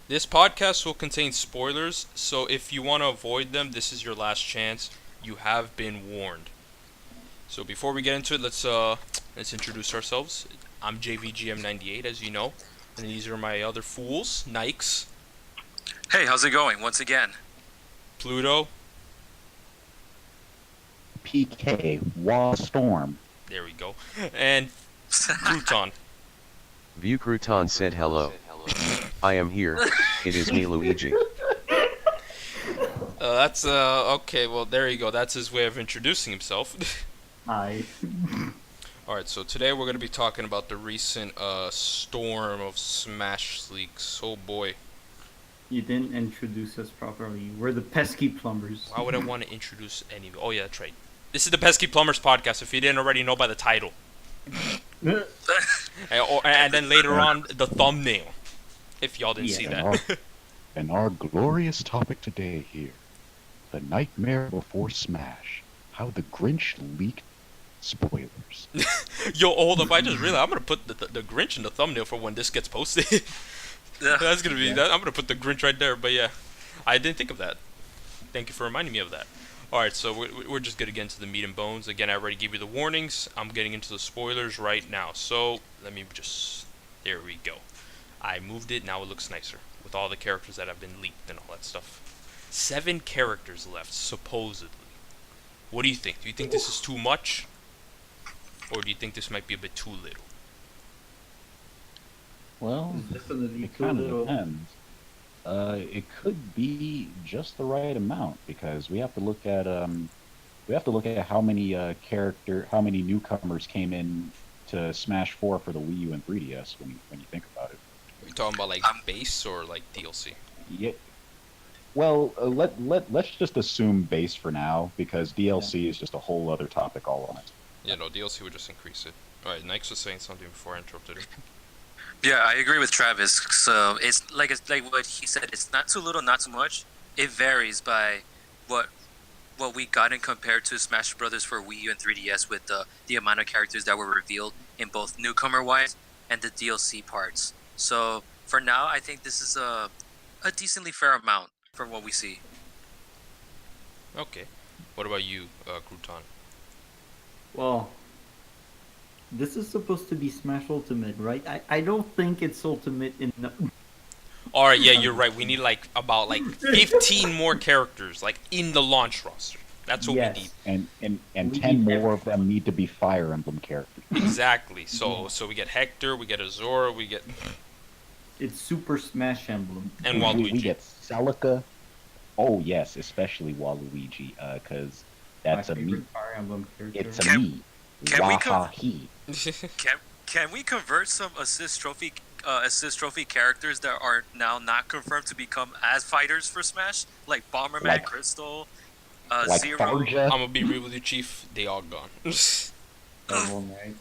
This podcast will contain spoilers, so if you want to avoid them, this is your last chance. You have been warned. So before we get into it, let's introduce ourselves. I'm JVGM98, as you know, and these are my other fools: Nykkes, Hey, how's it going? Once again. Pluto. PK, Wall Storm. There we go, and Crouton. VieuxCrouton said hello. I am here. It is me, Luigi. That's okay. Well, there you go. That's his way of introducing himself. Hi. Alright, so today we're going to be talking about the recent storm of Smash leaks. Oh boy. You didn't introduce us properly. We're the Pesky Plumbers. Why would I want to introduce any... Oh yeah, that's right. This is the Pesky Plumbers podcast, if you didn't already know by the title. And then later on, the thumbnail. If y'all didn't see that. And our glorious topic today here, the nightmare before Smash, how the Grinch leaked spoilers. Yo, hold up, I just realized I'm going to put the Grinch in the thumbnail for when this gets posted. That's going to be... I'm going to put the Grinch right there, but yeah. I didn't think of that. Thank you for reminding me of that. Alright, so we're just going to get into the meat and bones. Again, I already gave you the warnings. I'm getting into the spoilers right now. So, let me just... There we go. I moved it, now it looks nicer. With all the characters that have been leaked and all that stuff. 7 characters left, supposedly. What do you think? Do you think this is too much? Or do you think this might be a bit too little? Well, It's definitely it too kind of little. depends. It could be just the right amount because we have to look at how many how many newcomers came in to Smash 4 for the Wii U and 3DS when you think about it. Are you talking about like Um, base or like DLC? Yeah. Well, let's just assume base for now because DLC is just a whole other topic all on its. Yeah, no, DLC would just increase it. Alright, Nykkes was saying something before I interrupted him. Yeah, I agree with Travis. So it's like what he said. It's not too little, not too much. It varies by what we got in compared to Smash Brothers for Wii U and 3DS with the amount of characters that were revealed in both newcomer wise and the DLC parts. So for now, I think this is a decently fair amount from what we see. Okay. What about you, Crouton? Well, this is supposed to be Smash Ultimate, right? I don't think it's Ultimate in the... Alright, yeah, you're right. We need like about like 15 more characters like in the launch roster. That's what we need. And We 10 need more of them need to be Fire Emblem characters. Exactly. So we get Hector, we get Azora, we get It's Super Smash Emblem. and We Waluigi. get Celica. Oh yes, especially Waluigi, because that's My a me. favorite Fire Emblem character. It's a Can- me. can we Waha he. Can we convert some assist trophy characters that are now not confirmed to become as fighters for Smash, like Bomberman, Like- Crystal, Like Zero? Farja. I'm gonna be real with you, Chief. They all gone. Shovel Knight.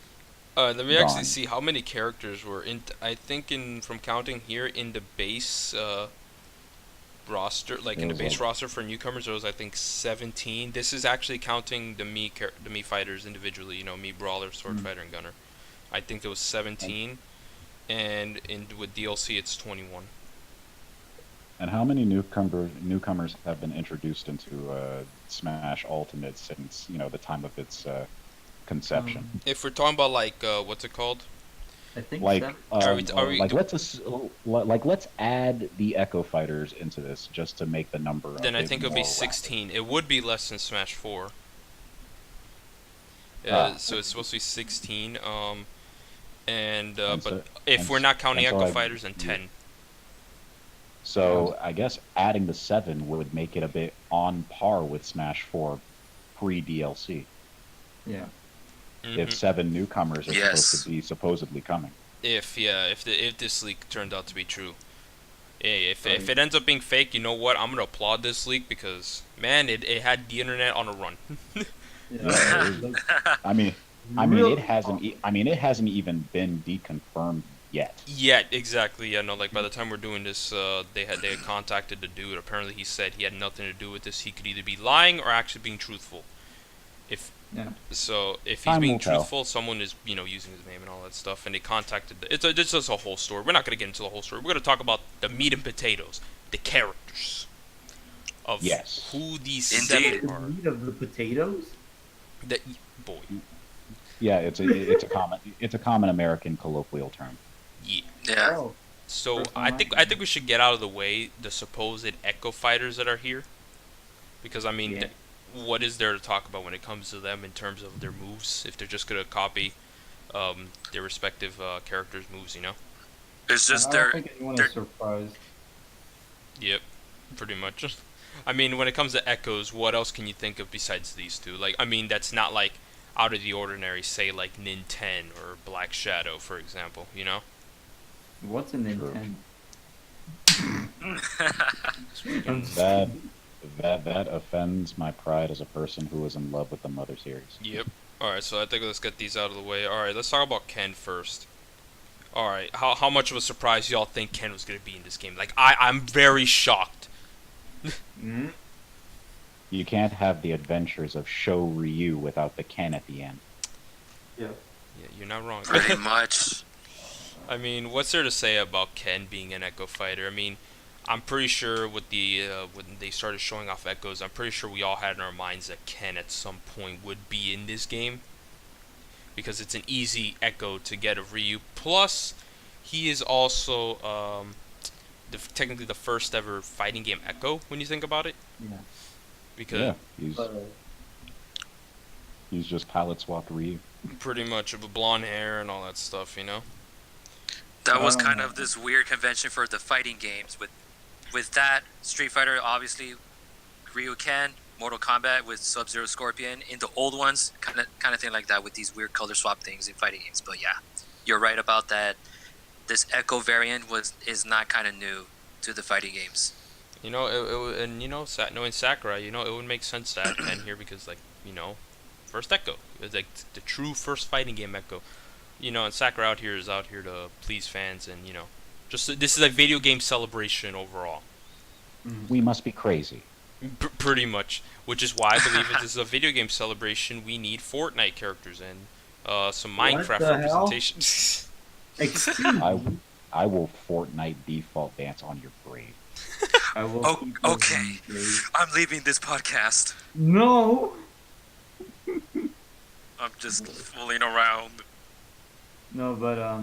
Let me actually Gone. see how many characters were in. I think from counting here in the base roster, like in the It was base like- roster for newcomers, there was I think 17. This is actually counting the the me fighters individually. You know, me brawler, sword fighter, and gunner. I think there was 17, and with DLC it's 21. And how many newcomers have been introduced into Smash Ultimate since the time of its conception? If we're talking about like what's it called? I think Like, seven. Are we- let's add the Echo Fighters into this just to make the number. Then a I bit think it would be more 16. It would be less than Smash 4. Ah. So it's supposed to be 16. And And but so- if and we're not counting and so Echo I- Fighters, then yeah. 10. So I guess adding the 7 would make it a bit on par with Smash 4 pre DLC. Yeah. If Mhm. 7 newcomers are Yes. supposed to be supposedly coming. If this leak turned out to be true. Hey, if Right. it ends up being fake, you know what? I'm gonna applaud this leak because man, it had the internet on a run. Yeah, it was- I mean, Real- it hasn't even been deconfirmed yet. Yeah, exactly. Yeah, no, like by the time we're doing this, they had contacted the dude. Apparently, he said he had nothing to do with this. He could either be lying or actually being truthful. If Yeah. So if he's Time being will tell. truthful, someone is using his name and all that stuff, and they contacted. It's just a whole story. We're not gonna get into the whole story. We're gonna talk about the meat and potatoes, the characters of Yes. who these Indeed. seven The are. meat of the potatoes? That boy, Yeah, it's a common American colloquial term. yeah. Yeah. Oh. So First I time think we should get out of the way the supposed Echo fighters that are here, because I mean, Yeah. what is there to talk about when it comes to them in terms of their moves? If they're just gonna copy their respective characters' moves, It's just I they're don't think anyone they're- is surprised. Yep, pretty much. I mean, when it comes to Echoes, what else can you think of besides these two? Like, I mean, that's not like out of the ordinary. Say like Ninten or Black Shadow, for example. What's an True. intent? That that offends my pride as a person who is in love with the Mother series. Yep. Alright, so I think let's get these out of the way. Alright, let's talk about Ken first. Alright, how much of a surprise y'all think Ken was going to be in this game? Like, I'm very shocked. Mm? You can't have the adventures of Sho Ryu without the Ken at the end. Yeah. Yeah, you're not wrong. pretty much. I mean, what's there to say about Ken being an Echo fighter? I mean, I'm pretty sure with when they started showing off Echoes, I'm pretty sure we all had in our minds that Ken at some point would be in this game. Because it's an easy Echo to get of Ryu. Plus, he is also technically the first ever fighting game Echo, when you think about it. Yeah. Because Yeah, he's But, he's just palette swapped Ryu. pretty much with blonde hair and all that stuff, That was kind Um, of this weird convention for the fighting games. With that, Street Fighter, obviously, Ryu Ken, Mortal Kombat with Sub-Zero Scorpion. In the old ones, kind of thing like that with these weird color swap things in fighting games. But yeah, you're right about that. This Echo variant is not kind of new to the fighting games. Knowing Sakurai, it would make sense to add Ken here because, like, first Echo. It's like the true first fighting game Echo. And Sakurai is out here to please fans and, just this is a video game celebration overall. We must be crazy. Pretty much. Which is why I believe if this is a video game celebration, we need Fortnite characters and some What Minecraft the hell? representation. excuse me. I will Fortnite default dance on your grave. I will Oh, keep those okay. in place. I'm leaving this podcast. No! I'm just fooling around. No, but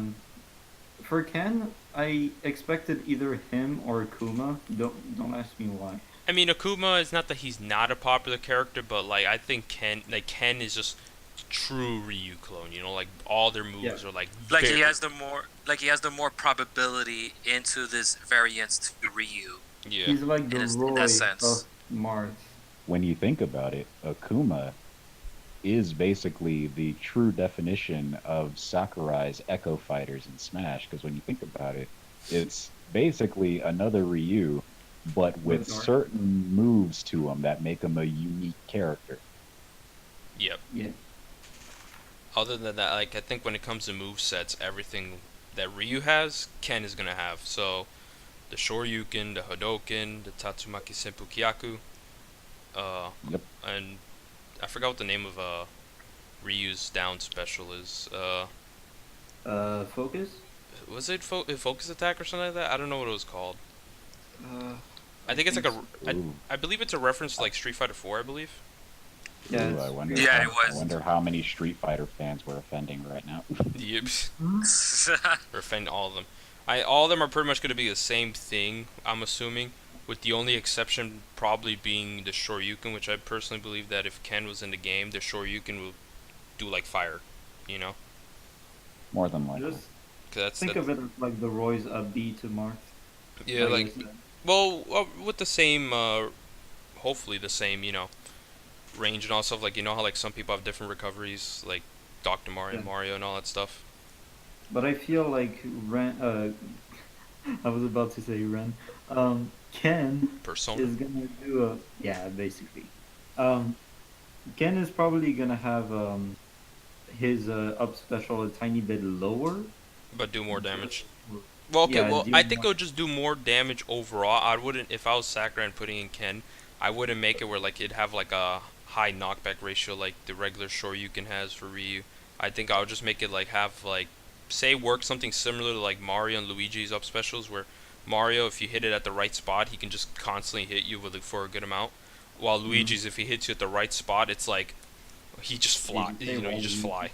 for Ken, I expected either him or Akuma. Don't ask me why. I mean, Akuma is not that he's not a popular character, but like I think Ken is just true Ryu clone. Like all their moves are like Like very, he has the more probability into this variance to Ryu. yeah. He's like the In Roy that sense. of Mars. When you think about it, Akuma is basically the true definition of Sakurai's Echo fighters in Smash. Because when you think about it, it's basically another Ryu, but with Dark. certain moves to him that make him a unique character. Yep. Yeah. Other than that, like I think when it comes to movesets, everything that Ryu has, Ken is gonna have. So the Shoryuken, the Hadoken, the Tatsumaki Senpu Kyaku, Yep. and I forgot what the name of Ryu's down special is. Focus? Was it Focus Attack or something like that? I don't know what it was called. Uh, I think it's like Ooh. I believe it's a reference to like Street Fighter 4, I believe. Yeah, Ooh, it's- I wonder. Yeah, how, it was. I wonder how many Street Fighter fans we're offending right now. Yep. Or offend all of them. All of them are pretty much going to be the same thing, I'm assuming, with the only exception probably being the Shoryuken, which I personally believe that if Ken was in the game, the Shoryuken will do like fire, More than likely. Just 'Cause that's think of it as like the Roy's B to Mars. yeah, like well, with the same, hopefully the same, range and all stuff. Like how like some people have different recoveries, like Dr. Yeah. Mario, and all that stuff. But I feel like Ren. I was about to say Ren. Ken Persona. is gonna do basically. Ken is probably gonna have his up special a tiny bit lower. But do more damage. Well, okay, Yeah, well, do I think more- it'll just do more damage overall. I wouldn't, if I was Sakurai and putting in Ken, I wouldn't make it where like it'd have like a high knockback ratio like the regular Shoryuken has for Ryu. I think I'll just make it like have like say work something similar to like Mario and Luigi's up specials where Mario, if you hit it at the right spot, he can just constantly hit you with it for a good amount. While Luigi's, if he hits you at the right spot, it's like he just fly. You know, you just fly.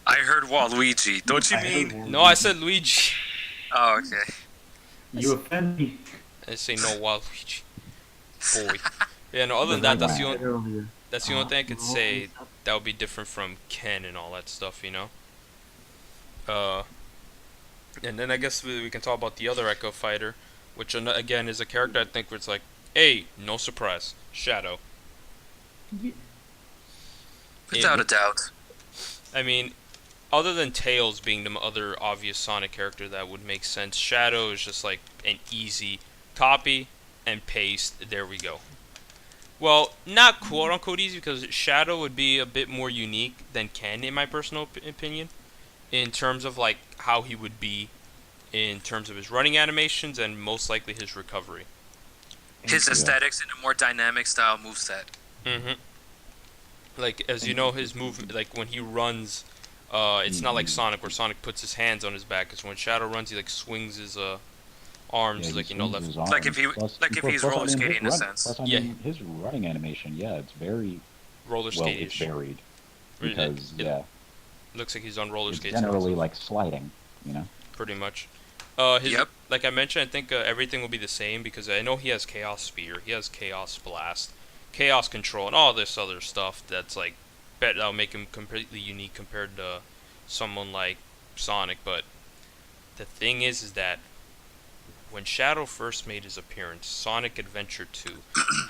I heard Waluigi. Don't you mean? No, I said Luigi. Oh, okay. You offend me. I say no, Waluigi. Boy. Yeah, no. Other than that, that's the only. That's the only thing I could say that would be different from Ken and all that stuff, you know. And then I guess we can talk about the other Echo fighter, which again is a character I think where it's like, hey, no surprise, Shadow. Without a doubt. I mean, other than Tails being the other obvious Sonic character that would make sense, Shadow is just like an easy copy and paste. There we go. Well, not quote unquote easy because Shadow would be a bit more unique than Ken in my personal opinion, in terms of like how he would be, in terms of his running animations and most likely his recovery. His aesthetics and a more dynamic style moveset. Like as you know, his movement, like when he runs, it's not like Sonic where Sonic puts his hands on his back. Because when Shadow runs, he like swings his arms, like you know, left. Like if he's roller skating in a sense. Plus, I mean, his running animation, it's very roller skating. It's varied because looks like he's on roller skates. Generally, like sliding, you know. Pretty much. Like I mentioned, I think everything will be the same because I know he has Chaos Spear, he has Chaos Blast, Chaos Control, and all this other stuff that's like that'll make him completely unique compared to someone like Sonic. But the thing is that when Shadow first made his appearance, Sonic Adventure 2,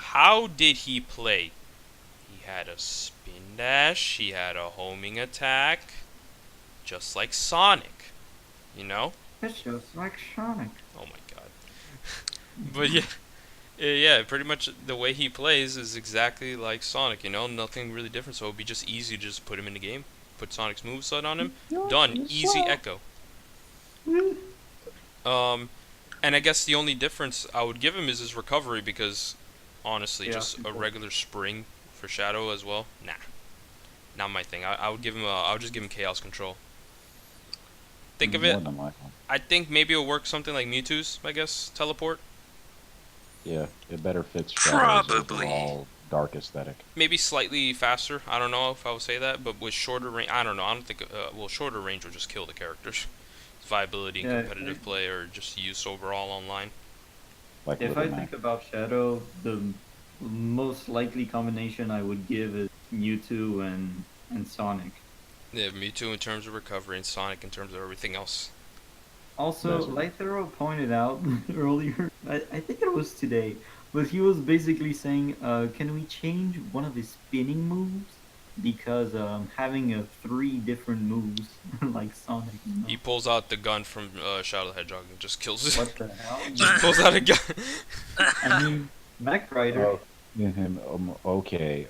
how did he play? He had a spin dash, he had a homing attack, just like Sonic, you know? It's just like Sonic. Oh my god. But yeah, pretty much the way he plays is exactly like Sonic, you know? Nothing really different, so it would be just easy to just put him in the game, put Sonic's moveset on him, done, easy Echo. And I guess the only difference I would give him is his recovery because, honestly, just a regular spring for Shadow as well, nah, not my thing. I would give him I would just give him Chaos Control. Think of it. I think maybe it'll work something like Mewtwo's, I guess, teleport. Yeah, it better fits Shadow's Probably overall dark aesthetic. Maybe slightly faster. I don't know if I would say that, but with shorter range, I don't know. I don't think. Shorter range will just kill the characters. Viability and competitive play, or just use overall online. Like if I think about Shadow, the most likely combination I would give is Mewtwo and Sonic. Yeah, Mewtwo in terms of recovery and Sonic in terms of everything else. Also, Lythero pointed out earlier, I think it was today, but he was basically saying, can we change one of his spinning moves? Because having 3 different moves, like Sonic. You know? He pulls out the gun from Shadow the Hedgehog and just kills it. What the hell? Just pulls out a gun. I mean, Knight Rider. Okay.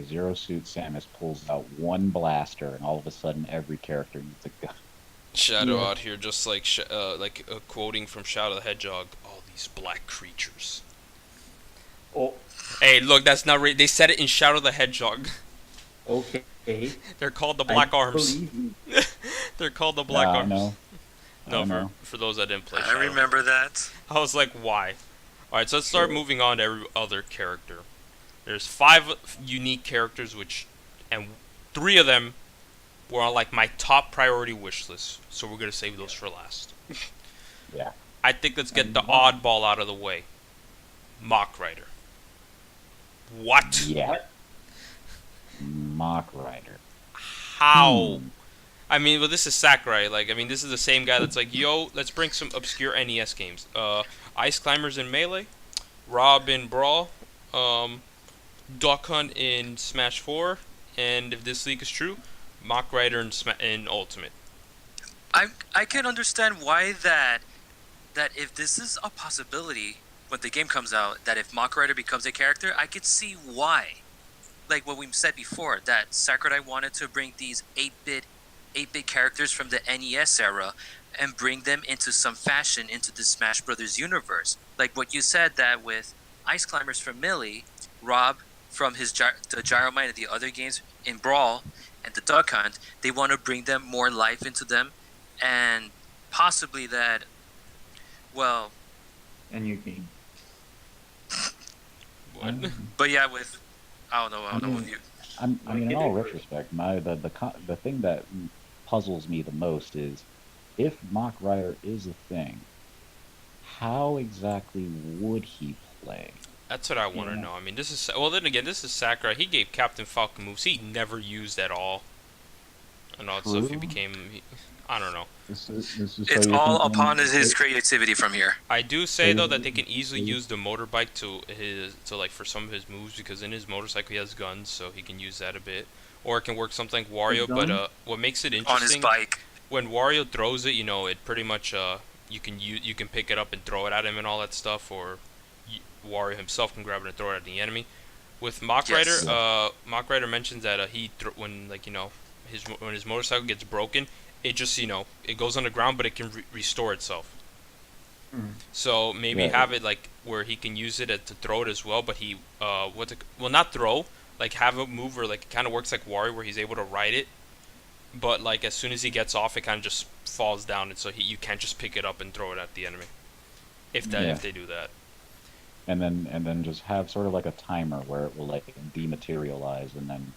Zero Suit Samus pulls out one blaster, and all of a sudden, every character needs a gun. Shadow out here, just like quoting from Shadow the Hedgehog. All these black creatures. Oh. Hey, look, that's not right. They said it in Shadow the Hedgehog. Okay. They're called the Black Arms. They're called the Black Arms. No, for those that didn't play Shadow. I remember that. I was like, why? Alright, so let's start moving on to every other character. There's 5 unique characters, and 3 of them were on like my top priority wish list. So we're gonna save those for last. Yeah. I think let's get the oddball out of the way. Mach Rider. What? Yeah. Mach Rider. How? I mean, well, this is Sakurai. Like, I mean, this is the same guy that's like, yo, let's bring some obscure NES games. Ice Climbers in Melee, Rob in Brawl, Duck Hunt in Smash 4, and if this leak is true, Mach Rider in Ultimate. I can understand why that if this is a possibility when the game comes out, that if Mach Rider becomes a character, I could see why. Like what we said before, that Sakurai wanted to bring these 8-bit characters from the NES era and bring them into some fashion into the Smash Brothers universe. Like what you said, that with Ice Climbers from Melee, Rob from the Gyromite and the other games in Brawl and the Duck Hunt. They want to bring them more life into them, and possibly that. Well, And you can. What? but yeah, with I don't know with you. I mean, in all retrospect, the thing that puzzles me the most is if Mock Rider is a thing, how exactly would he play? That's what I want to know. I mean, this is then again, this is Sakurai. He gave Captain Falcon moves he never used at all. And all that stuff he became. I don't know. It's all upon his creativity from here. I do say though that they can easily use the motorbike to like for some of his moves because in his motorcycle he has guns, so he can use that a bit. Or it can work something like Wario. But what makes it interesting on his bike when Wario throws it, it pretty much you can pick it up and throw it at him and all that stuff, or Wario himself can grab it and throw it at the enemy. With Mock Rider, Mock Rider mentions that when his motorcycle gets broken, it just it goes on the ground, but it can restore itself. So maybe have it like where he can use it to throw it as well, but he not throw, like have a move where like it kind of works like Wario where he's able to ride it, but like as soon as he gets off, it kind of just falls down, and so you can't just pick it up and throw it at the enemy. If they do that. And then just have sort of like a timer where it will like dematerialize, and then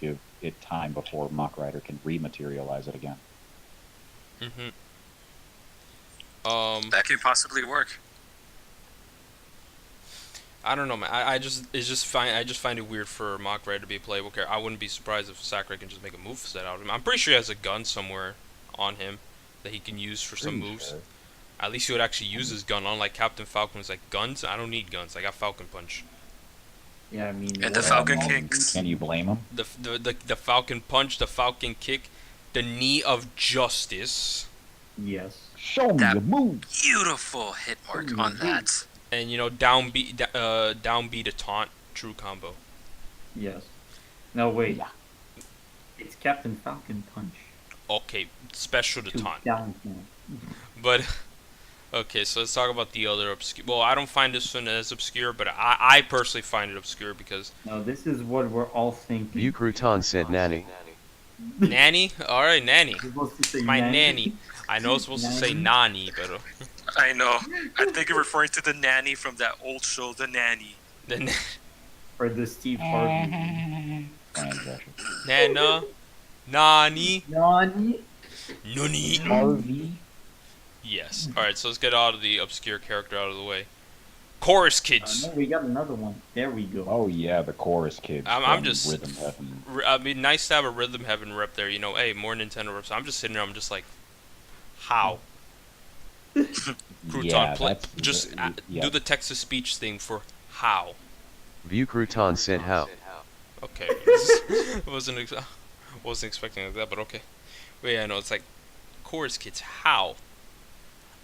give it time before Mock Rider can rematerialize it again. That could possibly work. I don't know, man. I just find it weird for Mock Rider to be a playable character. I wouldn't be surprised if Sakurai can just make a move set out of him. I'm pretty sure he has a gun somewhere on him that he can use for some moves. Sure. At least he would actually use his gun, unlike Captain Falcon was like, guns? I don't need guns. I got Falcon Punch. Yeah, I mean... And the Falcon kicks. Can you blame him? The Falcon Punch, the Falcon Kick, the Knee of Justice. Yes. Show me the move. Beautiful hit mark on that. And down B to taunt, true combo. Yes. No, wait. Yeah. It's Captain Falcon Punch. Okay, special to taunt. Down. But... Okay, so let's talk about the other obscure... Well, I don't find this one as obscure, but I personally find it obscure because... No, this is what we're all thinking. VieuxCrouton said nanny. Nanny? Alright, nanny. My nanny. I know it's supposed to say nani, but... I know. I think you're referring to the nanny from that old show, The Nanny. Or the Steve Harvey. Nana. Nani. Nani. Nani. Harvey. Yes. Alright, so let's get out of the obscure character out of the way. Chorus Kids. No, we got another one. There we go. Oh yeah, the Chorus Kids. I'm just... Rhythm Heaven. I mean, nice to have a Rhythm Heaven rep there. Hey, more Nintendo reps. I'm just sitting there, I'm just like, how? Crouton, do the text-to-speech thing for how. VieuxCrouton said how. Okay. wasn't expecting that, but okay. But yeah, no, it's like, Chorus Kids, how?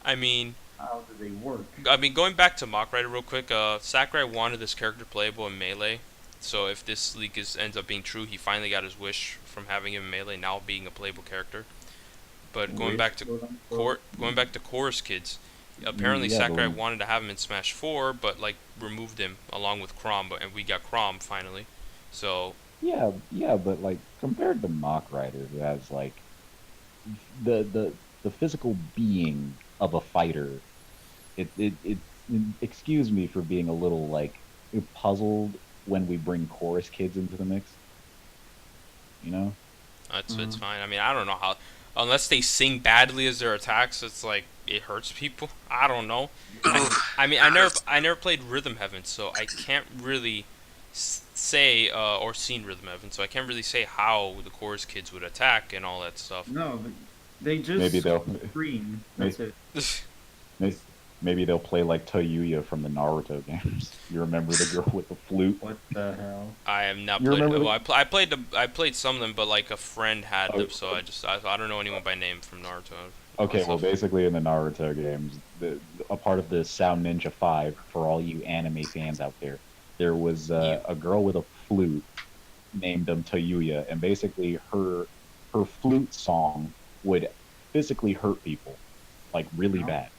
I mean... How do they work? I mean, going back to Mock Rider real quick, Sakurai wanted this character playable in Melee, so if this leak ends up being true, he finally got his wish from having him in Melee now being a playable character. But going back to Chorus Kids, apparently Sakurai wanted to have him in Smash 4, but like removed him along with Chrom, and we got Chrom finally. So yeah, but like compared to Mock Rider, who has like the physical being of a fighter, it excuse me for being a little like puzzled when we bring Chorus Kids into the mix. It's fine. I mean, I don't know how. Unless they sing badly as their attacks, it's like it hurts people. I don't know. I mean, I never played Rhythm Heaven, so I can't really say or seen Rhythm Heaven, so I can't really say how the Chorus Kids would attack and all that stuff. No, they just scream. That's it. Maybe they'll play like Toyuya from the Naruto games. You remember the girl with the flute? What the hell? I am not played. Well, I played some of them, but like a friend had them, so I don't know anyone by name from Naruto. Okay, well, basically in the Naruto games, a part of the Sound Ninja 5 for all you anime fans out there was a girl with a flute named Toyuya, and basically her flute song would physically hurt people, like really bad.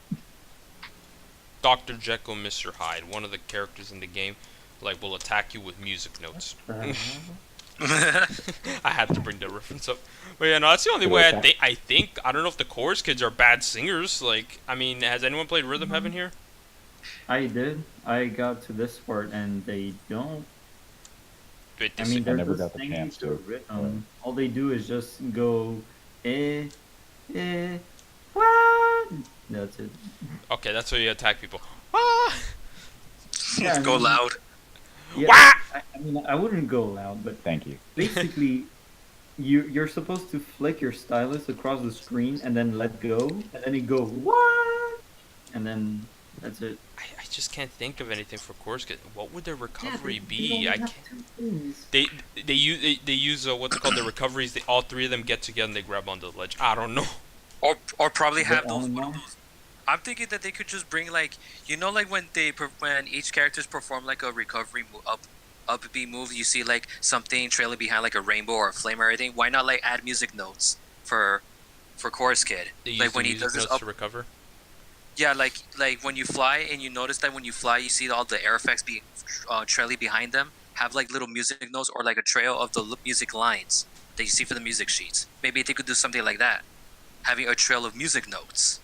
Dr. Jekyll, Mr. Hyde, one of the characters in the game. like will attack you with music notes. Uh, I had to bring the reference up. But yeah, no, that's the only way I think. I don't know if the chorus kids are bad singers. Like, I mean, has anyone played Rhythm Heaven here? I did. I got to this part and they don't. Wait, I mean, I they're never just got the singing chance to to. rhythm. All they do is just go, what? That's it. okay, that's how you attack people. Ah! Yeah, I Go mean, loud. Yeah, Wah! I mean, I wouldn't go loud, but Thank you. basically, you're supposed to flick your stylus across the screen and then let go, and then you go what, and then that's it. I just can't think of anything for chorus kids. What would their recovery They be? only I have can't. 2 things. They use what's it called, the recoveries. All three of them get together and they grab onto the ledge. I don't know. Or probably Is it have those on one of now? those. I'm thinking that they could just bring like like when each characters perform like a recovery upbeat move, you see like something trailing behind like a rainbow or a flame or anything. Why not like add music notes for chorus kid? They use Like the when he music does his notes to recover. yeah, like when you fly and you notice that when you fly you see all the air effects being trailing behind them. Have like little music notes or like a trail of the music lines that you see for the music sheets. Maybe they could do something like that, having a trail of music notes.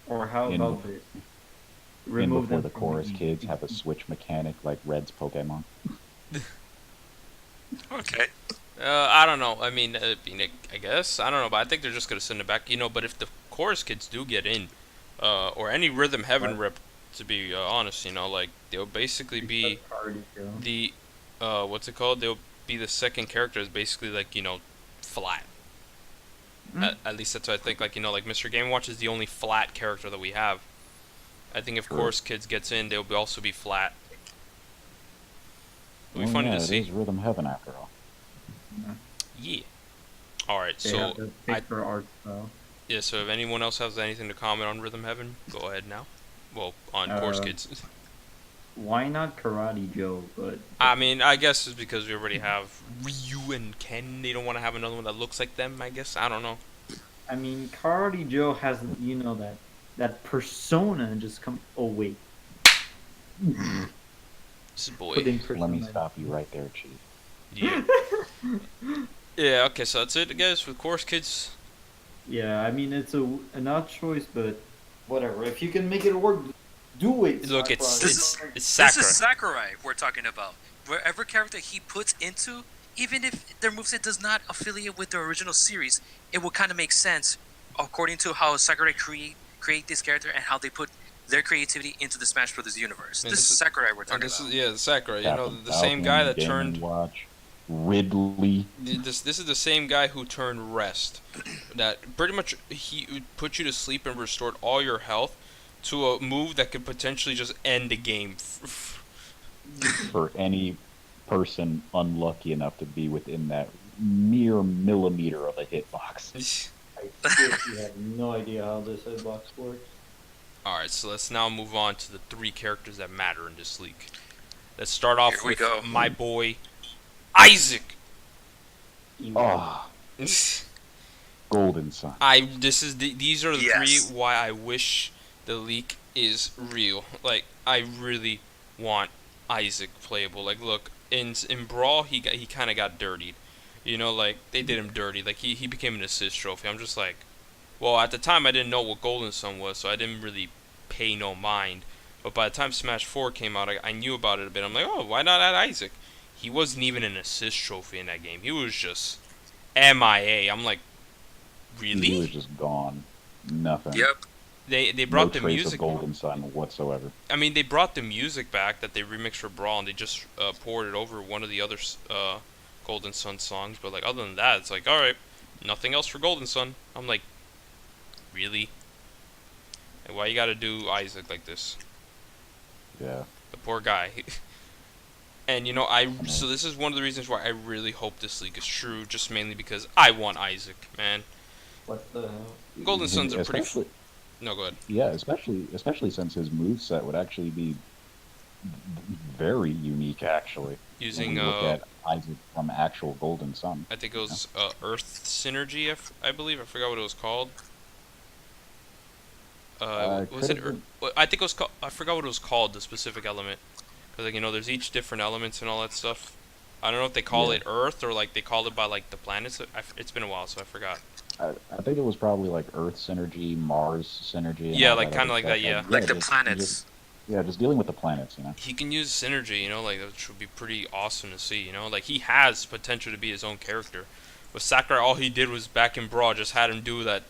Or how In about bef- this? And Remove before them the from chorus game. kids have a switch mechanic like Red's Pokemon. Okay. I don't know. I mean, I guess I don't know, but I think they're just gonna send it back. But if the chorus kids do get in, or any Rhythm Heaven What? rep, to be honest, like they'll basically be the, what's it called? They'll be the second character is basically like flat. At least that's what I think. Like like Mr. Game Watch is the only flat character that we have. I think if Sure. chorus kids gets in, they'll also be flat. It'll be Well, funny yeah, to see. it is Rhythm Heaven after all. Yeah. All right. They So have to pick for art style. yeah. So if anyone else has anything to comment on Rhythm Heaven, go ahead now. Well, on Course Kids. Why not Karate Joe? But I mean, I guess it's because we already have Ryu and Ken. They don't want to have another one that looks like them. I guess I don't know. I mean, Karate Joe has that persona just come. Oh wait, This boy. putting Let me persona. stop you right there, Chief. Yeah. Yeah. Okay. So that's it, guys, with Course Kids. Yeah, I mean it's an odd choice, but whatever. If you can make it work, do it. Look, it's Sakurai. it's Sakura. This is Sakurai we're talking about. Wherever character he puts into, even if their moveset does not affiliate with the original series, it will kind of make sense according to how Sakurai create this character and how they put their creativity into the Smash Brothers universe. And This is Sakurai we're talking This about. is Sakura. Captain The same Falcon, guy that Game turned. & Watch, Ridley. This is the same guy who turned Rest. That pretty much he would put you to sleep and restored all your health to a move that could potentially just end the game. For any person unlucky enough to be within that mere millimeter of a hitbox. I seriously have no idea how this hitbox works. Alright, so let's now move on to the three characters that matter in this league. Let's start off Here we with go. my boy, Isaac. Oh, Golden Sun. These are the Yes. three why I wish the leak is real. Like, I really want Isaac playable. Like, look, in Brawl, he kind of got dirtied. Like, they did him dirty. Like, he became an assist trophy. I'm just like, well, at the time, I didn't know what Golden Sun was, so I didn't really pay no mind. But by the time Smash 4 came out, I knew about it a bit. I'm like, oh, why not add Isaac? He wasn't even an assist trophy in that game. He was just MIA. I'm like, really? He was just gone. Nothing. Yep. They brought no the trace music. of Golden Sun whatsoever. I mean, they brought the music back that they remixed for Brawl, and they just poured it over one of the other Golden Sun songs. But like, other than that, it's like, all right, nothing else for Golden Sun. I'm like, really? Like, why you gotta do Isaac like this? Yeah. The poor guy. And so this is one of the reasons why I really hope this league is true, just mainly because I want Isaac, man. What the hell? Golden Suns are pretty. Especially- No, go ahead. Yeah, especially since his moveset would actually be very unique, actually. Using when you look at Isaac from actual Golden Sun. I think it was Earth Synergy, I believe. I forgot what it was called. Was it? could've been- I think it was called. I forgot what it was called. The specific element. Because, like, there's each different elements and all that stuff. I don't know if they call it Earth or, like, they call it by, like, the planets. It's been a while, so I forgot. I think it was probably like Earth synergy, Mars synergy. And Yeah, all like, that kind of other like that, stuff. yeah. Like the just planets. just dealing with the planets, He can use synergy, like, which would be pretty awesome to see, Like, he has potential to be his own character. With Sakurai, all he did was back in Brawl, just had him do that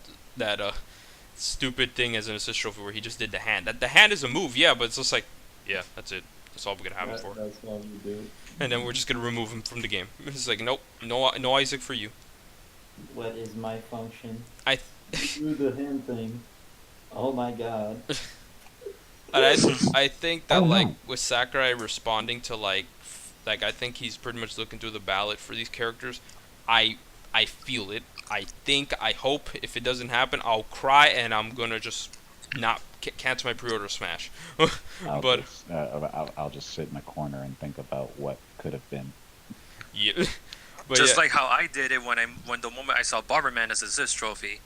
stupid thing as an assist trophy where he just did the hand. The hand is a move, yeah, but it's just like, yeah, that's it. That's all we're gonna have him for. That's all you do. And then we're just gonna remove him from the game. It's like, nope, no Isaac for you. What is my function? I Do the hand thing. Oh my god. And I think that, Oh, like, no. with Sakurai responding to, like, I think he's pretty much looking through the ballot for these characters. I feel it. I hope if it doesn't happen, I'll cry and I'm gonna just not cancel my pre-order Smash. But I'll just sit in a corner and think about what could have been. yeah, but Just yeah. like how I did it when the moment I saw Barberman as assist trophy,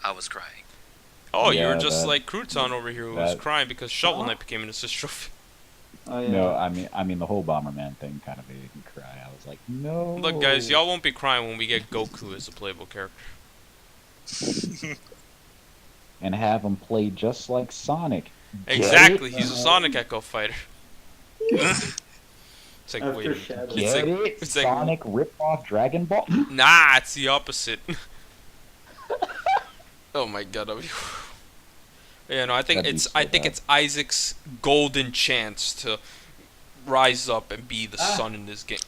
I was crying. Oh, you were Yeah, just that- like Crouton over here who was that- crying because Shovel Knight became an assist trophy. Oh yeah. No, I mean the whole Bomberman thing kind of made me cry. I was like, no. Look, guys, y'all won't be crying when we get Goku as a playable character. And have him play just like Sonic. Get Exactly, it? he's a Sonic Echo fighter. It's like, After wait a minute. Shadow. It's Get like- it? it's like- Sonic rip-off Dragon Ball? Nah, it's the opposite. Oh my god. Yeah, no, I think That'd be it's so bad. it's Isaac's golden chance to rise up and be the sun in this game.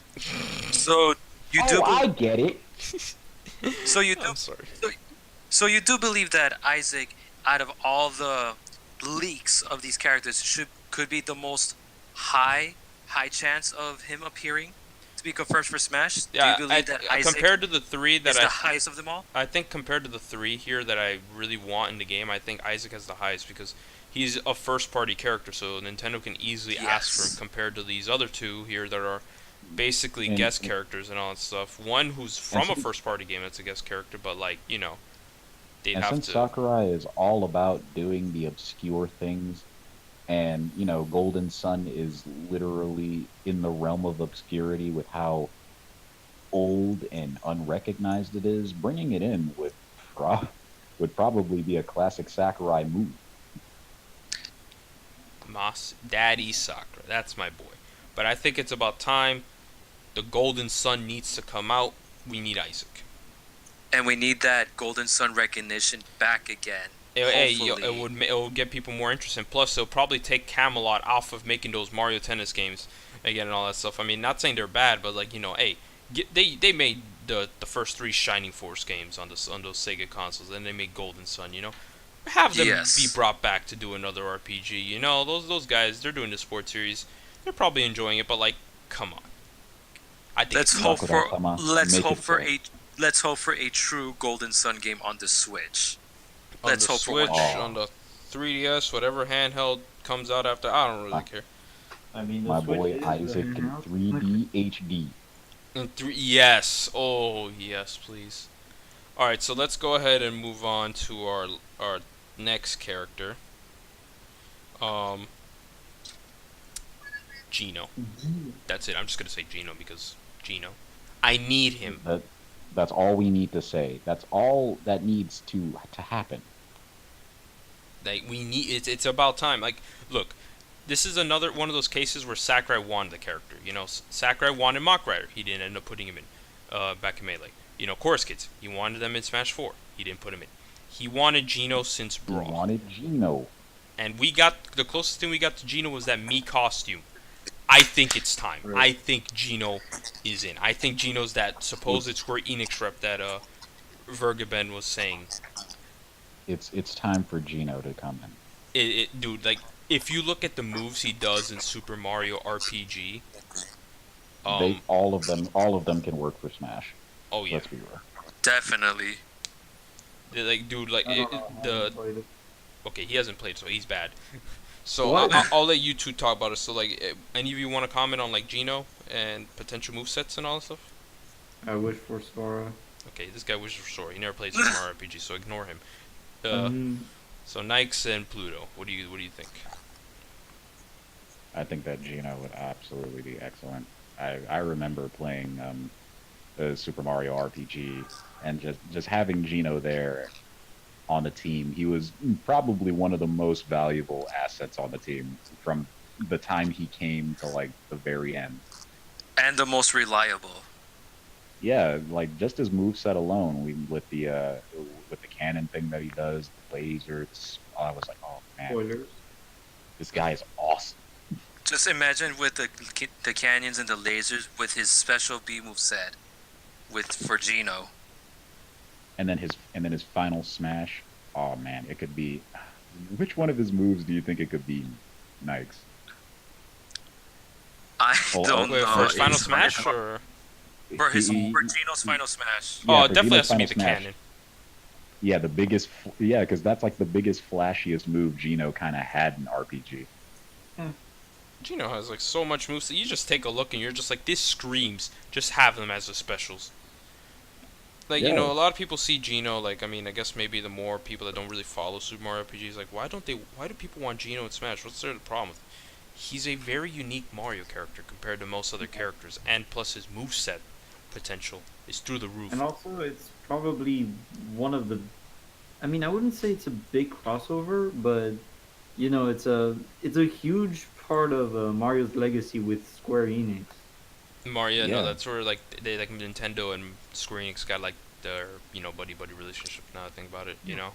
So you do. Oh, I get it. So you do. I'm sorry. So you do believe that Isaac, out of all the leaks of these characters, could be the most high chance of him appearing to be confirmed for Smash? Yeah, do you believe that Isaac compared to the three is that the highest of them all? I think compared to the three here that I really want in the game, I think Isaac has the highest because he's a first-party character, so Nintendo can easily ask for him Yes. compared to these other two here that are basically And- guest characters and all that stuff. One who's from a since- first-party game that's a guest character, but like they'd And have since to. Sakurai is all about doing the obscure things, and Golden Sun is literally in the realm of obscurity with how old and unrecognized it is, bringing it in would probably be a classic Sakurai move. Mas Daddy Sakura, that's my boy. But I think it's about time. The Golden Sun needs to come out. We need Isaac. And we need that Golden Sun recognition back again. Hopefully. It would get people more interested. Plus, they'll probably take Camelot off of making those Mario Tennis games again and all that stuff. I mean, not saying they're bad, but like they made the first 3 Shining Force games on those Sega consoles, and they made Golden Sun. Have them Yes. be brought back to do another RPG. Those guys, they're doing the sports series. They're probably enjoying it, but like, come on. I think Let's it's hope for Sakura-sama, let's make hope it for so. let's hope for a true Golden Sun game on the Switch. on Let's the hope for Switch, one. Oh. on the 3DS, whatever handheld comes out after. I don't really care. I mean, the My Switch boy is Isaac in now. 3D HD. And 3, yes. Oh, yes, please. All right, so let's go ahead and move on to our next character. Gino. That's it. I'm just gonna say Gino because Gino. I need him. That's all we need to say. That's all that needs to happen. Like we need. It's about time. Like, look, this is another one of those cases where Sakurai wanted the character. Sakurai wanted Mach Rider. He didn't end up putting him in back in Melee. Chorus Kids. He wanted them in Smash 4. He didn't put him in. He wanted Gino since He Brawl. wanted Gino. And we got the closest thing we got to Gino was that Mii costume. I think it's time. Right. I think Gino is in. I think Gino's that supposed Square Enix rep that Vergaben was saying. It's time for Gino to come in. Dude, like if you look at the moves he does in Super Mario RPG, All of them can work for Smash. oh yeah, Let's be real. Definitely. like dude, like I don't know, I haven't played it. okay, he hasn't played, so he's bad. So What? I'll let you two talk about it. So like, any of you want to comment on like Gino and potential movesets and all that stuff? I wish for Sora. Okay, this guy wishes for Sora. He never played Super Mario RPG, so ignore him. So Nykkes and Pluto. What do you think? I think that Gino would absolutely be excellent. I remember playing the Super Mario RPG and just having Gino there on the team. He was probably one of the most valuable assets on the team from the time he came to like the very end. And the most reliable. Yeah, like just his moveset alone, with the cannon thing that he does, the lasers. I was like, oh man, Spoilers. this guy is awesome. Just imagine with the canyons and the lasers with his special B move set for Gino. And then his final smash. Oh man, it could be. Which one of his moves do you think it could be, Nykkes? I don't Wait, know. for his final It's smash hard. or? For Gino's final smash. Yeah, Oh, for it definitely Gino's has to be final the smash. cannon. Yeah, the biggest. Yeah, because that's like the biggest, flashiest move Gino kind of had in RPG. Gino has like so much moves that you just take a look and you're just like, this screams. Just have them as the specials. Like, you Yeah. know, a lot of people see Gino, like, I mean, I guess maybe the more people that don't really follow Super Mario RPGs, like, why do people want Gino in Smash? What's the problem with him? He's a very unique Mario character compared to most other characters, and plus his moveset potential is through the roof. And also, it's probably one of the. I mean, I wouldn't say it's a big crossover, but you know, it's a huge part of Mario's legacy with Square Enix. Mario, Yeah. no, that's where, like, they, like, Nintendo and Square Enix got, like, their, you know, buddy-buddy relationship, now I think about it, you know?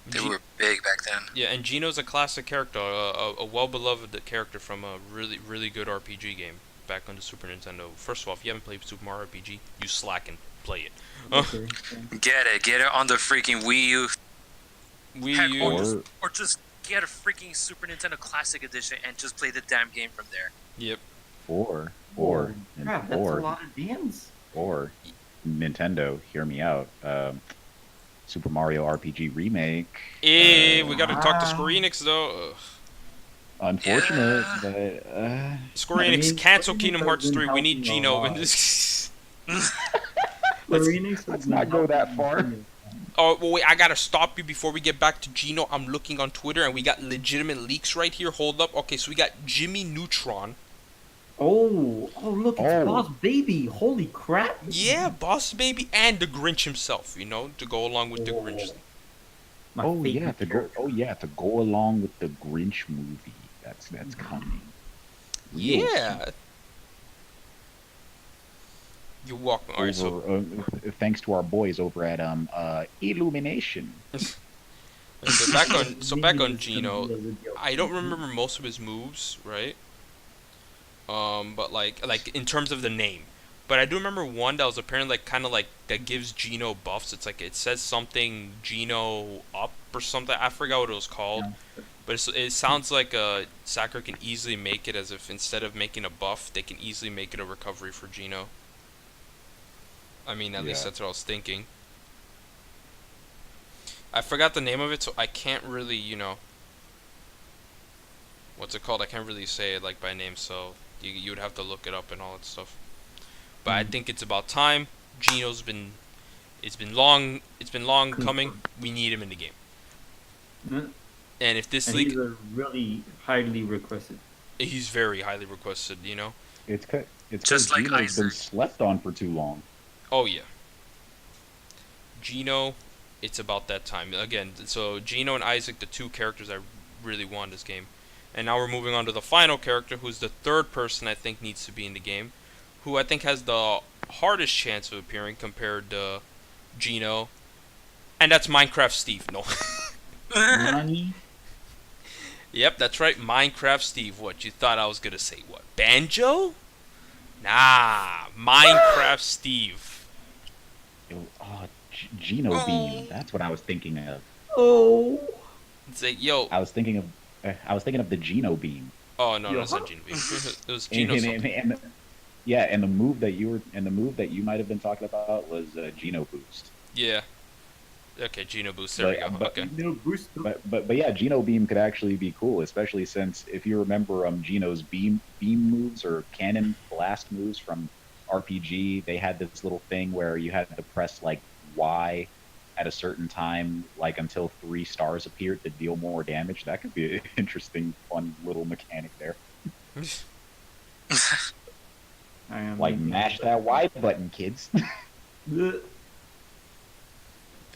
They were big back then. Yeah, and Gino's a classic character, a well-beloved character from a really, really good RPG game back on the Super Nintendo. First of all, if you haven't played Super Mario RPG, you slacking. Play it. Okay. Get it on the freaking Wii U. Heck, Wii U. or just get a freaking Super Nintendo Classic Edition and just play the damn game from there. Yep. Or Crap, that's a lot of games. or Nintendo, hear me out. Super Mario RPG remake. We gotta talk to Square Enix though. Unfortunate, Yeah. but Square I Enix, mean, cancel Square Enix Kingdom has Hearts been 3. We need helping a Gino. lot. let's not go that far. Oh, well, wait, I gotta stop you before we get back to Gino. I'm looking on Twitter and we got legitimate leaks right here. Hold up. Okay, so we got Jimmy Neutron. Oh, look, it's Oh. Boss Baby. Holy crap. Yeah, Boss Baby and the Grinch himself, you know, to go along with the Grinch. My Oh yeah, favorite to go. character. Oh yeah, to go along with the Grinch movie. That's coming. Real Yeah. You're welcome. Alright, so thanks to our boys over at Illumination. back on Gino. I don't remember most of his moves, right? But like in terms of the name. But I do remember one that was apparently like kind of like that gives Gino buffs. It's like it says something Gino up or something. I forgot what it was called. But it sounds like Sakurai can easily make it as if instead of making a buff, they can easily make it a recovery for Gino. I mean, at least Yeah. that's what I was thinking. I forgot the name of it, so I can't really, you know, what's it called? I can't really say it like by name, so you would have to look it up and all that stuff. But I think it's about time. Gino's been, it's been long coming. We need him in the game. And if this And league, he's a really highly requested. he's very highly requested, you know. It's Just because like Gino's been Isaac. slept on for too long. Oh yeah. Gino, it's about that time. Again, so Gino and Isaac, the two characters I really want in this game. And now we're moving on to the final character, who's the third person I think needs to be in the game, who I think has the hardest chance of appearing compared to Gino. And that's Minecraft Steve. No. Nani? Yep, that's right, Minecraft Steve. What, you thought I was gonna say what? Banjo? Nah, Minecraft Steve. Gino Beam. That's what I was thinking of. Oh. It's like, yo. I was thinking of the Gino Beam. Oh no, Yo. that's not Gino Beam. It was Gino something. And the move that you might have been talking about was Gino Boost. Yeah. Okay, Gino Boost. There we go. Okay. No boost. But yeah, Gino Beam could actually be cool, especially since if you remember Gino's beam moves or cannon blast moves from RPG, they had this little thing where you had to press like Y at a certain time, like until 3 stars appeared to deal more damage. That could be an interesting, fun little mechanic there. I am Like, mash that Y button, kids.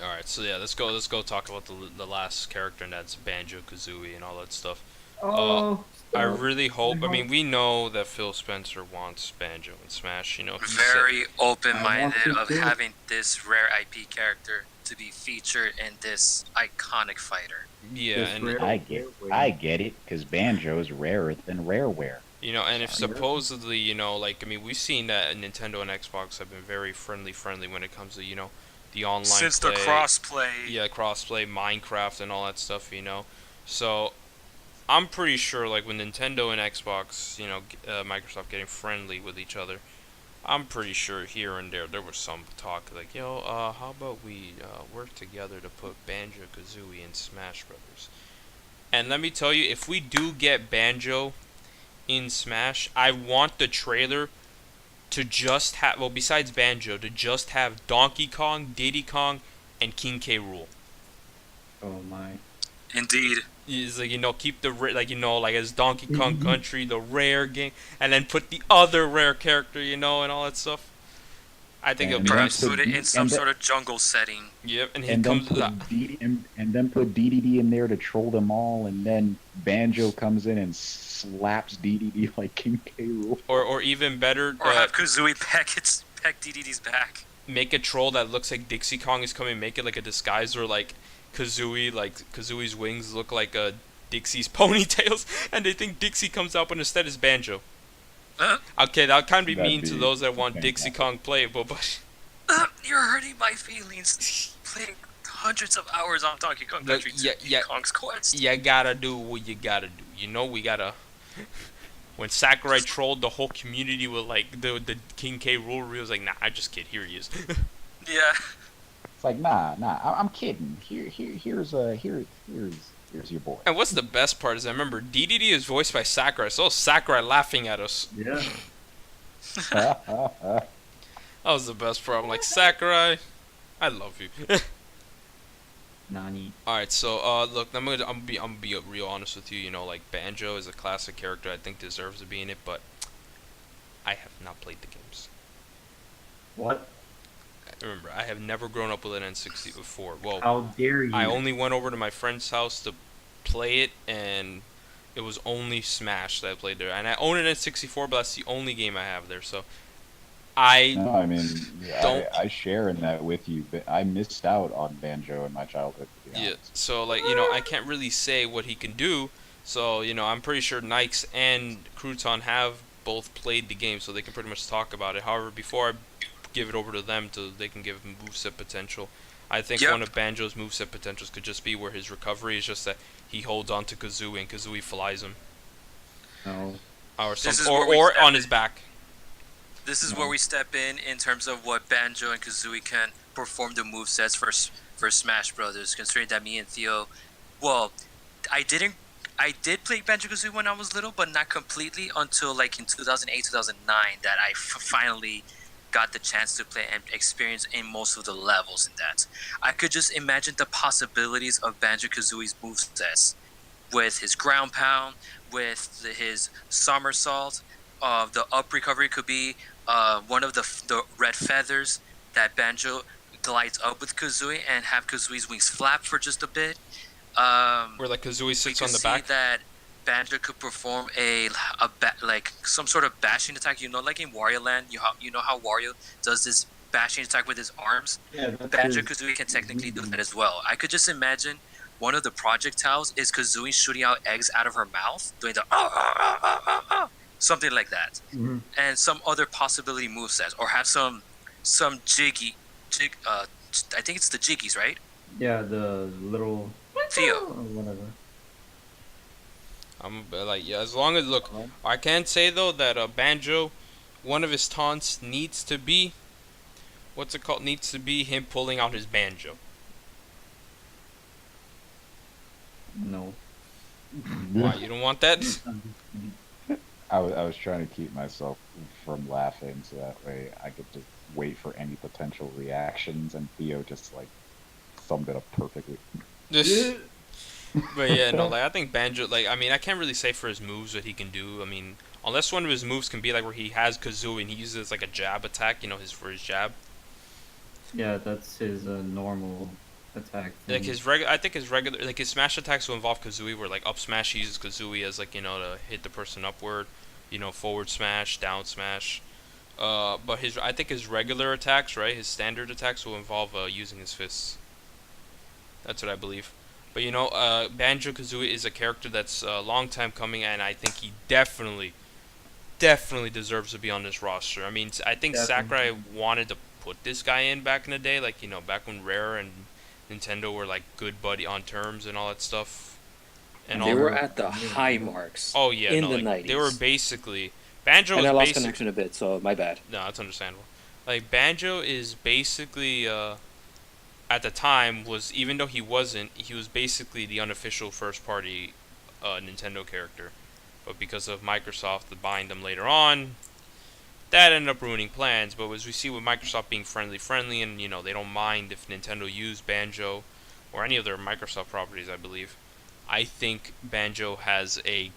All right, so yeah, let's go talk about the last character, and that's Banjo Kazooie and all that stuff. Oh, I stop. really hope. I hope- mean, we know that Phil Spencer wants Banjo and Smash. You know, he Very said, open-minded I want of to too. having this rare IP character to be featured in this iconic fighter. yeah, This and rare- I get it, because Banjo is rarer than Rareware. you know, and if Sorry. supposedly, you know, like I mean, we've seen that Nintendo and Xbox have been very friendly when it comes to, you know, the online Since play. the crossplay, Yeah, crossplay, Minecraft, and all that stuff, you know. So I'm pretty sure, like when Nintendo and Xbox, you know, Microsoft getting friendly with each other, I'm pretty sure here and there was some talk like, yo, how about we work together to put Banjo Kazooie in Smash Brothers? And let me tell you, if we do get Banjo in Smash, I want the trailer to just have, well, besides Banjo, to just have Donkey Kong, Diddy Kong, and King K. Rool. Oh my. indeed. Is like, you know, keep the like, you know, like as Donkey Kong Country, the rare game, and then put the other rare character, you know, and all that stuff. I think it'll And be then Perhaps nice. put put it in some and sort of jungle setting. Yep, and he and then comes. put DDD in there to troll them all, and then Banjo comes in and slaps DDD like King K. Rool. Or even better, Or have Kazooie peck DDD's back. make a troll that looks like Dixie Kong is coming. Make it like a disguise, or like Kazooie's wings look like Dixie's ponytails, and they think Dixie comes out, but instead it's Banjo. Okay, that kind of be That'd mean to be those that want Dixie fantastic. Kong playable, but You're hurting my feelings. Playing hundreds of hours on Donkey Kong Look, Country yeah, 2 yeah. Kong's Quest. you gotta do what you gotta do. You know, we gotta. When Sakurai trolled the whole community with like the King K. Rool, he was like, nah, I just kid. Here he is. Yeah. It's like, nah, I'm kidding. Here's your boy. And what's the best part is I remember DDD is voiced by Sakurai, so Sakurai laughing at us. Yeah. That was the best part. I'm like, Sakurai, I love you. Nani. All right, so look, I'm gonna be real honest with you. You know, like Banjo is a classic character. I think deserves to be in it, but I have not played the games. What? Remember, I have never grown up with an N64. Well, How dare you? I only went over to my friend's house to play it, and it was only Smash that I played there. And I own an N64, but that's the only game I have there. So I No, I mean, Don't- I share in that with you, but I missed out on Banjo in my childhood. To be yeah. honest. So like, you know, I can't really say what he can do. So you know, I'm pretty sure Nykkes and Crouton have both played the game, so they can pretty much talk about it. However, before I give it over to them, they can give him moveset potential. I think Yep. one of Banjo's moveset potentials could just be where his recovery is just that he holds on to Kazooie and Kazooie flies him, No. or This is some, where we or step on in. his back. This is where we step in terms of what Banjo and Kazooie can perform the movesets for Smash Brothers. Considering that me and Theo, well, I did play Banjo Kazooie when I was little, but not completely until like in 2008, 2009 that I finally got the chance to play and experience in most of the levels in that. I could just imagine the possibilities of Banjo Kazooie's movesets with his ground pound, with his somersault. The up recovery could be one of the red feathers that Banjo glides up with Kazooie and have Kazooie's wings flap for just a bit. Where like Kazooie We sits could on the see back. that Banjo could perform like some sort of bashing attack. You know, like in Wario Land, you know how Wario does this bashing attack with his arms. Yeah, that's Banjo his- Kazooie can technically do that as well. I could just imagine one of the projectiles is Kazooie shooting out eggs out of her mouth, doing the something like that, Mhm. and some other possibility movesets, or have some jig. I think it's the jiggies, right? Yeah, the little Theo. or whatever. I'm like, yeah, as long as look, I can say though that Banjo, one of his taunts needs to be, what's it called? Needs to be him pulling out his banjo. No. Why you don't want that? I was trying to keep myself from laughing, so that way I could just wait for any potential reactions, and Theo just like summed it up perfectly. But yeah, no, like I think Banjo, like I mean, I can't really say for his moves what he can do. I mean, unless one of his moves can be like where he has Kazooie and he uses like a jab attack, his for his jab. Yeah, that's his normal attack Like thing. I think his regular, like his smash attacks will involve Kazooie, where like up smash he uses Kazooie as like to hit the person upward, forward smash, down smash. But I think his regular attacks, right, his standard attacks will involve using his fists. That's what I believe. But Banjo Kazooie is a character that's a long time coming, and I think he definitely deserves to be on this roster. I mean, I think Sakurai Definitely. wanted to put this guy in back in the day, like back when Rare and Nintendo were like good buddy on terms and all that stuff. And And all. They they were were at the really high good. marks Oh yeah, in no, the like 90s. they were basically Banjo And was I lost basic. connection a bit, so my bad. No, that's understandable. Like Banjo is basically at the time was, even though he wasn't, he was basically the unofficial first party Nintendo character. But because of Microsoft to bind them later on, that ended up ruining plans. But as we see with Microsoft being friendly, and they don't mind if Nintendo used Banjo or any of their Microsoft properties, I believe. I think Banjo has a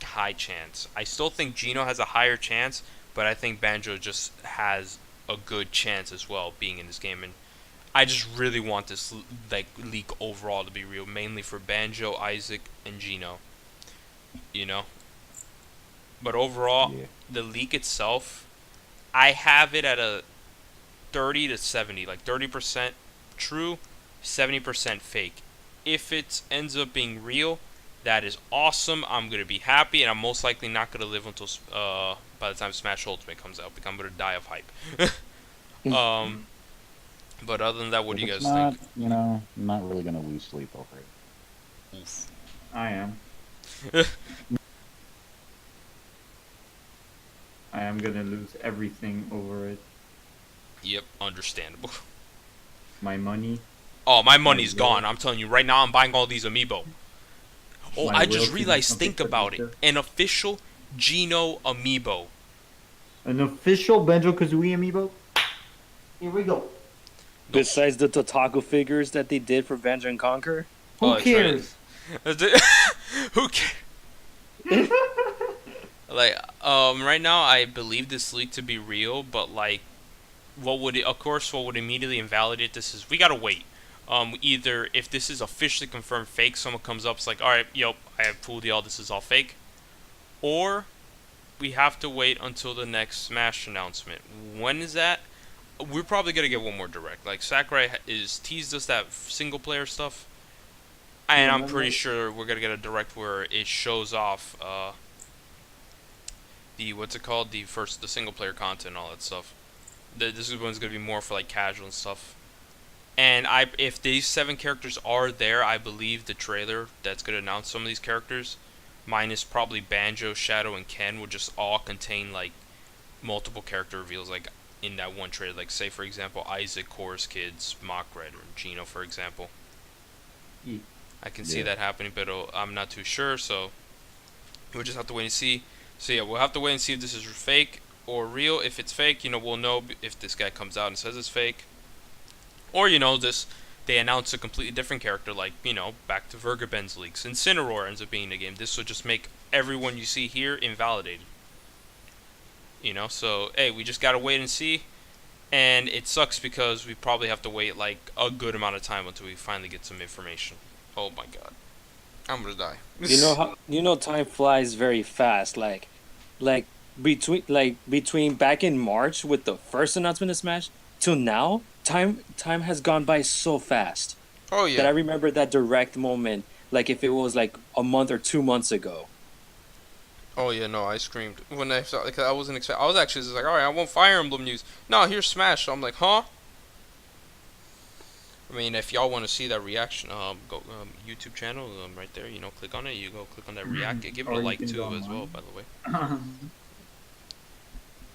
high chance. I still think Geno has a higher chance, but I think Banjo just has a good chance as well being in this game. And I just really want this like leak overall to be real, mainly for Banjo, Isaac, and Geno. You know. But overall, Yeah. the leak itself, I have it at a 30 to 70, like 30% true, 70% fake. If it ends up being real, that is awesome. I'm gonna be happy, and I'm most likely not gonna live until by the time Smash Ultimate comes out, because I'm gonna die of hype. um, but other than that, what If do you it's guys not, think? I'm not really gonna lose sleep over it. Oof. I am. I am gonna lose everything over it. Yep, understandable. My money, Oh, my money's will. gone. I'm telling you right now, I'm buying all these amiibo. Oh, My I will just to do realized, something think for about it. Peter. An official Geno amiibo. An official Banjo Kazooie amiibo. Here we go. Besides the Tataku figures that they did for Banjo and Conquer, Who that's right. cares? Who cares? Like, right now, I believe this leak to be real, but like, what would immediately invalidate this is we gotta wait. Either if this is officially confirmed fake, someone comes up, it's like, all right, yep, I have fooled y'all, this is all fake, or we have to wait until the next Smash announcement. When is that? We're probably gonna get one more direct. Like Sakurai is teased us that single player stuff, and I'm pretty sure we're gonna get a direct where it shows off the what's it called, the single player content and all that stuff. This is one's gonna be more for like casual and stuff. And if these 7 characters are there, I believe the trailer that's gonna announce some of these characters, minus probably Banjo, Shadow, and Ken, will just all contain like multiple character reveals, like in that one trailer. Like say for example Isaac, Chorus Kids, Mach Red, or Geno for example. Yeah. I can see Yeah. that happening, but I'm not too sure, so we'll just have to wait and see. So yeah, we'll have to wait and see if this is fake or real. If it's fake, we'll know if this guy comes out and says it's fake. Or, they announce a completely different character, like, back to Vergaben's leaks. Incineroar ends up being in the game. This will just make everyone you see here invalidated. So, hey, we just gotta wait and see. And it sucks because we probably have to wait, like, a good amount of time until we finally get some information. Oh my god. I'm gonna die. time flies very fast. Like between back in March with the first announcement of Smash till now, time has gone by so fast Oh yeah. that I remember that direct moment, like if it was like a month or 2 months ago. Oh yeah, no, I screamed when I saw. Like, I wasn't expect. I was actually just like, all right, I want Fire Emblem news. No, here's Smash. So I'm like, huh? I mean, if y'all want to see that reaction, go YouTube channel, right there. Click on it. You go click on that react. Give it Or a you like can too, go as well. online. By the way.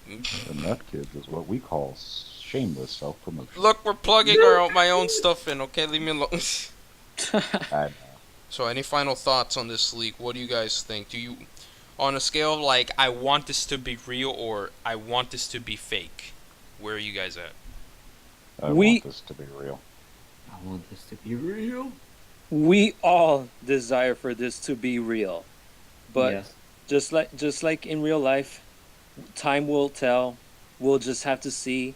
The Nykkes is what we call shameless self-promotion. Look, we're plugging my own stuff in. Okay, leave me alone. I So, any final thoughts on this leak? What do you guys think? Do you, on a scale of like, I want this to be real or I want this to be fake, where are you guys at? I We- want this to be real. I want this to be real. we all desire for this to be real, but Yes. just like in real life, time will tell. We'll just have to see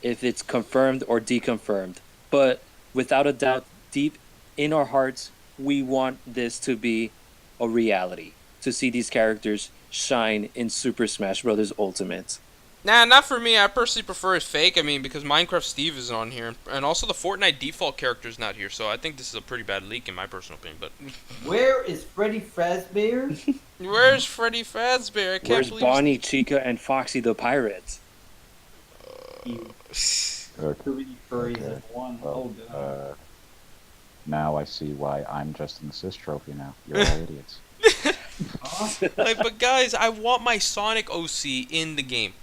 if it's confirmed or deconfirmed. But without a doubt, deep in our hearts, we want this to be a reality. To see these characters shine in Super Smash Bros. Ultimate. Nah, not for me. I personally prefer it fake. I mean, because Minecraft Steve isn't on here, and also the Fortnite default character is not here. So I think this is a pretty bad leak in my personal opinion. But Where is Freddy Fazbear? where's Freddy Fazbear? I can't Where's believe. Bonnie, Chica, and Foxy the Pirates? Okay. Too many furries in one. Well, Oh god. now I see why I'm just an assist trophy now. You're all idiots. Like, but guys, I want my Sonic OC in the game.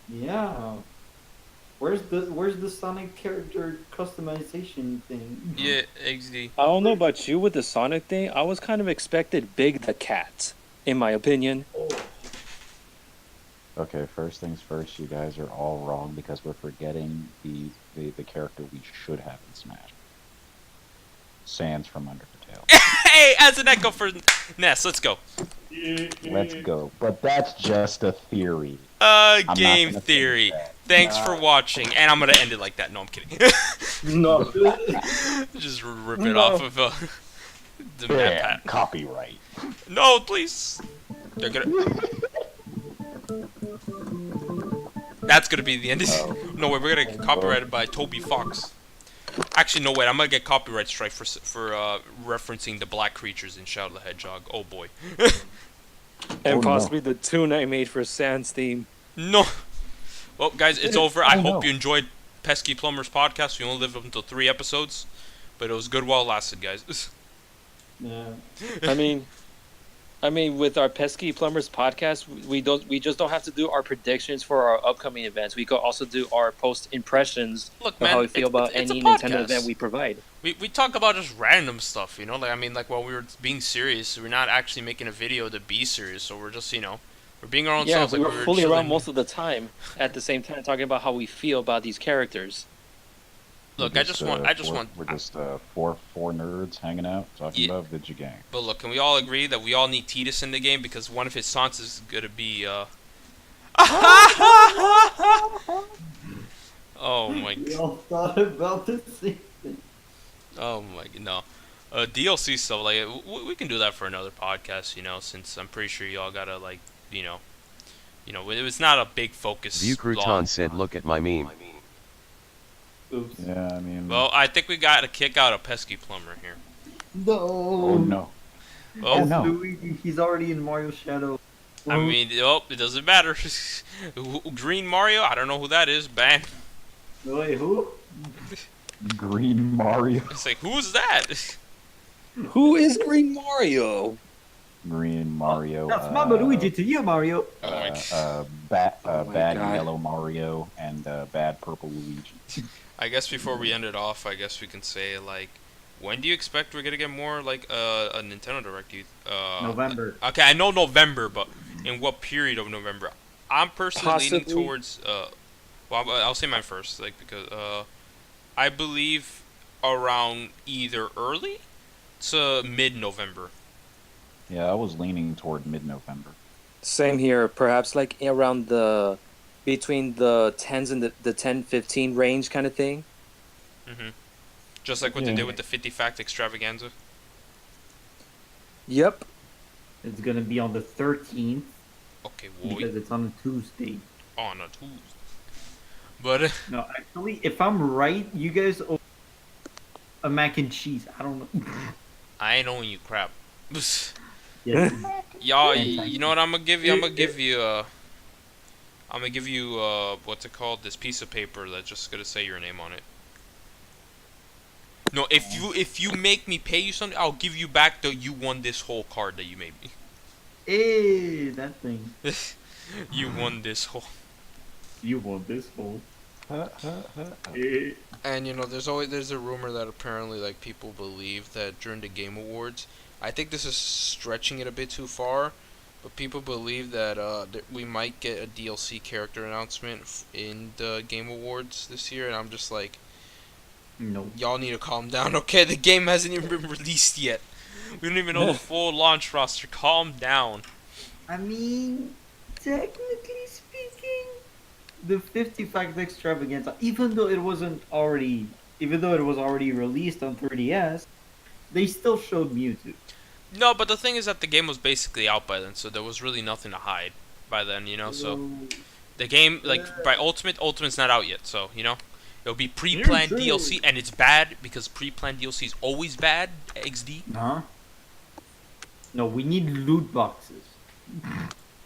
Yeah. Where's the Sonic character customization thing? Yeah, XD. I don't know about you with the Sonic thing. I was kind of expected Big the Cat, in my opinion. Okay, first things first, you guys are all wrong because we're forgetting the character we should have in Smash. Sans from Under the Tail. Hey, as an echo for Ness, let's go. Let's go. But that's just a theory. not Game gonna theory. finish that. Thanks for watching, and I'm gonna end it like that. No, I'm kidding. No. Just rip it No. off of the map Bam, pat. copyright. No, please. They're gonna. That's gonna be the end. Oh. No way, we're gonna get copyrighted by Toby Fox. Actually, no wait, I'm gonna get copyright strike for referencing the black creatures in Shadow the Hedgehog. Oh boy. And Oh, no. possibly the tune I made for Sans theme. No. Well, guys, it's over. I Oh, hope no. you enjoyed Pesky Plumbers podcast. We only lived up until 3 episodes, but it was good while it lasted, guys. Yeah. I mean, with our Pesky Plumbers podcast, we just don't have to do our predictions for our upcoming events. We could also do our post impressions Look, of man, how we feel about it's a any Nintendo podcast. event we provide. We talk about just random stuff, you know. Like, I mean, like, while we were being serious, we're not actually making a video to be serious. So we're just, we're being our own Yeah, selves. we Like, were we fooling around chilling. most of the time. At the same time, talking about how we feel about these characters. Look, We're we're just four nerds hanging out talking Yeah. about video game. But look, can we all agree that we all need Tidus in the game because one of his taunts is gonna be Oh my We all thought about the same thing. Oh my no. DLC stuff like we can do that for another podcast, since I'm pretty sure y'all gotta like, it was not a big focus. VieuxCrouton said, "Look at my meme." Oops. Yeah, I mean. Well, I think we got to kick out a pesky plumber here. No. oh no. Oh, Oh, no. Luigi, he's already in Mario Shadow. I mean, it doesn't matter. Green Mario, I don't know who that is. Ban. Wait, who? Green Mario. It's like, who's that? Who is Green Mario? Green Mario. That's Mama Luigi to you, Mario. Oh my Bad God. yellow Mario and bad purple Luigi. I guess before we end it off, I guess we can say, like, when do you expect we're gonna get more like a Nintendo Direct? November. Okay, I know November, but in what period of November? I'm personally leaning Possibly. towards. Well, I'll say mine first, like because I believe around either early to mid-November. Yeah, I was leaning toward mid-November. Same here. Perhaps like around between the 10s and the 10-15 range kind of thing. Just like what they Yeah. did with the 50 fact extravaganza. Yep. It's gonna be on the 13th Okay, well, because it's on a Tuesday. on a Tuesday. But No, actually, if I'm right, you guys owe a mac and cheese. I don't know. I ain't owing you crap. Yes. Y'all, Yeah, you know what I'm gonna give you? I'm gonna give you what's it called? This piece of paper that's just gonna say your name on it. No, if you make me pay you something, I'll give you back the you won this whole card that you made me. Hey, that thing. You won this whole. You want this whole. And there's a rumor that apparently like people believe that during the Game Awards, I think this is stretching it a bit too far, but people believe that we might get a DLC character announcement in the Game Awards this year, and I'm just like, No. Y'all need to calm down, okay? The game hasn't even been released yet. We don't even know the full launch roster. Calm down. I mean, technically speaking, the 55 extravaganza, even though it was already released on 3DS, they still showed Mewtwo. No, but the thing is that the game was basically out by then, so there was really nothing to hide by then, you know? So, the game, like, by Ultimate's not out yet, so, you know? It'll be pre-planned DLC, and it's bad, because pre-planned DLC is always bad, XD. Huh? No, we need loot boxes.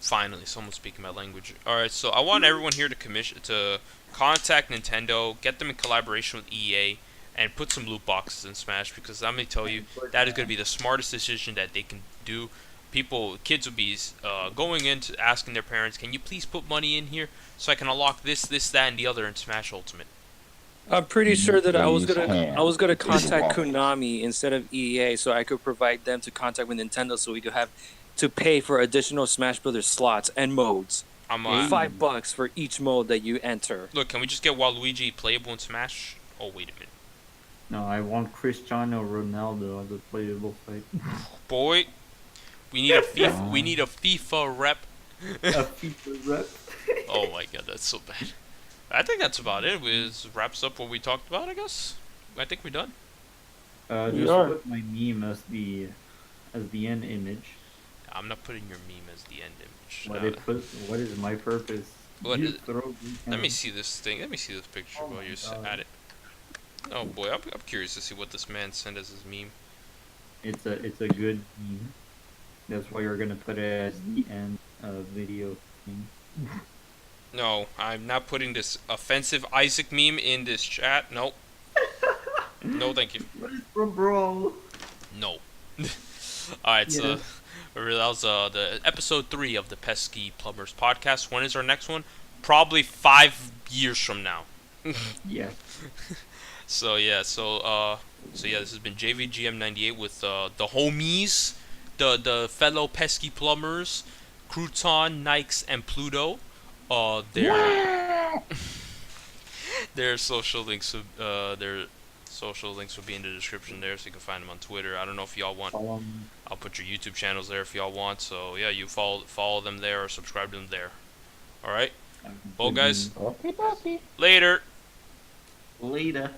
Finally, someone's speaking my language. Alright, so I want everyone here to contact Nintendo, get them in collaboration with EA, and put some loot boxes in Smash, because let me tell you, that is going to be the smartest decision that they can do. Kids will be going into asking their parents, can you please put money in here so I can unlock this, that, and the other in Smash Ultimate? I'm pretty sure that I was Please, gonna contact Please. Konami instead of EA, so I could provide them to contact with Nintendo, so we could have to pay for additional Smash Brothers slots and modes. I'm $5 for each mode that you enter. Look, can we just get Waluigi playable in Smash? Oh, wait a minute. No, I want Cristiano Ronaldo as a playable fight. Boy, we need a FIFA rep. A FIFA rep. Oh my god, that's so bad. I think that's about it. It wraps up what we talked about, I guess. I think we're done. Just put my meme as the end image. I'm not putting your meme as the end image. What is my purpose? What You is it? throw Let me see this thing. Let me see this picture Oh while my you're God. at it. Oh boy, I'm curious to see what this man sent as his meme. It's a good meme. That's why you're gonna put it as the end video thing. No, I'm not putting this offensive Isaac meme in this chat. Nope. No, thank you. What is from Brawl? No. Alright, so Yeah. that was the episode 3 of the Pesky Plumbers podcast. When is our next one? Probably 5 years from now. Yeah. So yeah, this has been JVGM98 with the homies, the fellow Pesky Plumbers, Crouton, Nykkes, and Pluto. Their social links will be in the description there, so you can find them on Twitter. I don't know if y'all want. I'll put your YouTube channels there if y'all want. So yeah, you follow them there or subscribe to them there. All right. Well, guys. Okay, Later. Later.